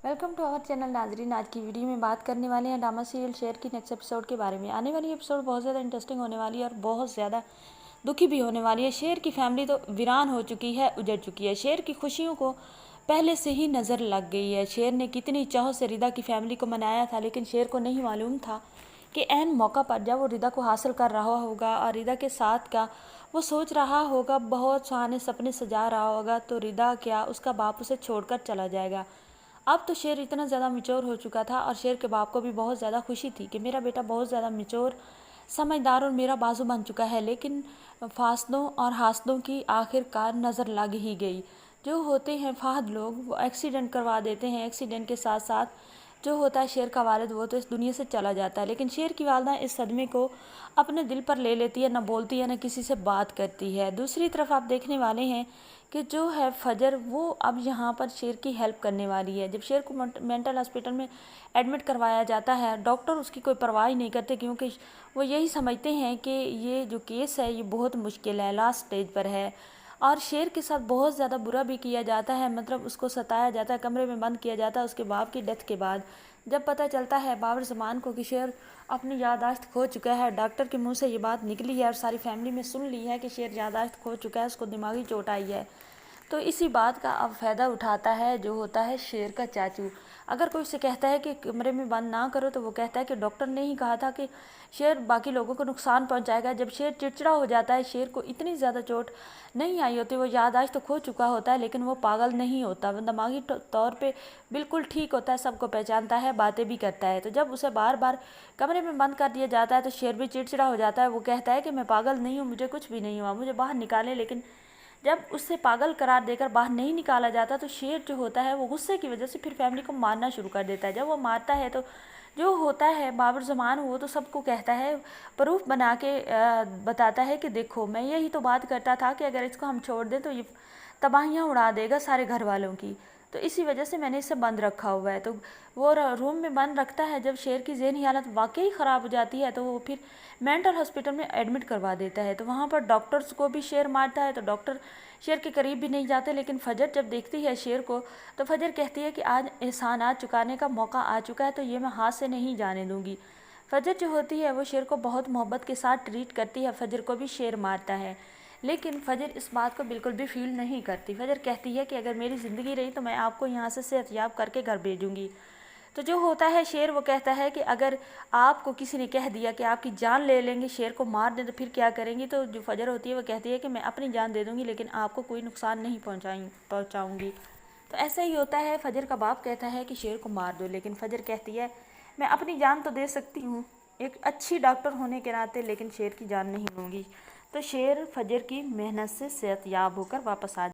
Welcome to our channel नाजरीन। आज की वीडियो में बात करने वाले हैं ड्रामा सीरियल शेर की नेक्स्ट एपिसोड के बारे में। आने वाली एपिसोड बहुत ज़्यादा इंटरेस्टिंग होने वाली है और बहुत ज़्यादा दुखी भी होने वाली है। शेर की फैमिली तो वीरान हो चुकी है, उजड़ चुकी है। शेर की खुशियों को पहले से ही नज़र लग गई है। शेर ने कितनी चाह से रिदा की फैमिली को मनाया था, लेकिन शेर को नहीं मालूम था कि ऐन मौका पर जब वो रिदा को हासिल कर रहा होगा और रिदा के साथ का वो सोच रहा होगा, बहुत सुहाने सपने सजा रहा होगा, तो रिदा क्या उसका बाप उसे छोड़कर चला जाएगा। अब तो शेर इतना ज़्यादा मैच्योर हो चुका था और शेर के बाप को भी बहुत ज़्यादा खुशी थी कि मेरा बेटा बहुत ज़्यादा मैच्योर, समझदार और मेरा बाजू बन चुका है। लेकिन फासदों और हासदों की आखिरकार नज़र लग ही गई। जो होते हैं फाहद लोग, वो एक्सीडेंट करवा देते हैं। एक्सीडेंट के साथ साथ जो होता है शेर का वालिद, वो तो इस दुनिया से चला जाता है। लेकिन शेर की वालदा इस सदमे को अपने दिल पर ले लेती है, न बोलती है न किसी से बात करती है। दूसरी तरफ आप देखने वाले हैं कि जो है फजर, वो अब यहाँ पर शेर की हेल्प करने वाली है। जब शेर को मेंटल हॉस्पिटल में एडमिट करवाया जाता है, डॉक्टर उसकी कोई परवाह ही नहीं करते, क्योंकि वो यही समझते हैं कि ये जो केस है ये बहुत मुश्किल है, लास्ट स्टेज पर है। और शेर के साथ बहुत ज़्यादा बुरा भी किया जाता है, मतलब उसको सताया जाता है, कमरे में बंद किया जाता है उसके बाप की डेथ के बाद। जब पता चलता है बाबर ज़मान को कि शेर अपनी याददाश्त खो चुका है, डॉक्टर के मुंह से ये बात निकली है और सारी फैमिली में सुन ली है कि शेर याददाश्त खो चुका है, उसको दिमागी चोट आई है, तो इसी बात का अब फ़ायदा उठाता है जो होता है शेर का चाचू। अगर कोई उसे कहता है कि कमरे में बंद ना करो, तो वो कहता है कि डॉक्टर ने ही कहा था कि शेर बाकी लोगों को नुकसान पहुंचाएगा। जब शेर चिड़चिड़ा हो जाता है, शेर को इतनी ज़्यादा चोट नहीं आई होती, वो याददाश्त तो खो चुका होता है, लेकिन वो पागल नहीं होता, वो दिमागी तौर पे बिल्कुल ठीक होता है, सबको पहचानता है, बातें भी करता है। तो जब उसे बार बार कमरे में बंद कर दिया जाता है तो शेर भी चिड़चिड़ा हो जाता है। वो कहता है कि मैं पागल नहीं हूँ, मुझे कुछ भी नहीं हुआ, मुझे बाहर निकाले। लेकिन जब उससे पागल करार देकर बाहर नहीं निकाला जाता, तो शेर जो होता है वो गुस्से की वजह से फिर फैमिली को मारना शुरू कर देता है। जब वो मारता है तो जो होता है बाबर ज़मान, वो तो सबको कहता है, प्रूफ बना के बताता है कि देखो मैं यही तो बात करता था कि अगर इसको हम छोड़ दें तो ये तबाहियाँ उड़ा देगा सारे घर वालों की, तो इसी वजह से मैंने इसे बंद रखा हुआ है। तो वो रूम में बंद रखता है। जब शेर की ज़हनी हालत वाकई ख़राब हो जाती है तो वो फिर मेंटल हॉस्पिटल में एडमिट करवा देता है। तो वहाँ पर डॉक्टर्स को भी शेर मारता है, तो डॉक्टर शेर के करीब भी नहीं जाते। लेकिन फजर जब देखती है शेर को, तो फजर कहती है कि आज एहसानात चुकाने का मौका आ चुका है, तो ये मैं हाथ से नहीं जाने दूँगी। फजर जो होती है वो शेर को बहुत मोहब्बत के साथ ट्रीट करती है। फजर को भी शेर मारता है, लेकिन फजर इस बात को बिल्कुल भी फील नहीं करती। फजर कहती है कि अगर मेरी ज़िंदगी रही तो मैं आपको यहाँ से सेहतयाब करके घर भेजूँगी। तो जो होता है शेर, वो कहता है कि अगर आपको किसी ने कह दिया कि आपकी जान ले लेंगे, शेर को मार दें, तो फिर क्या करेंगी। तो जो फजर होती है वो कहती है कि मैं अपनी जान दे दूँगी, लेकिन आपको कोई नुकसान नहीं पहुँचाऊँगी। तो ऐसा ही होता है। फजर का बाप कहता है कि शेर को मार दो, लेकिन फजर कहती है मैं अपनी जान तो दे सकती हूँ एक अच्छी डॉक्टर होने के नाते, लेकिन शेर की जान नहीं लूँगी। तो शेर फजर की मेहनत से सेहतयाब होकर वापस आ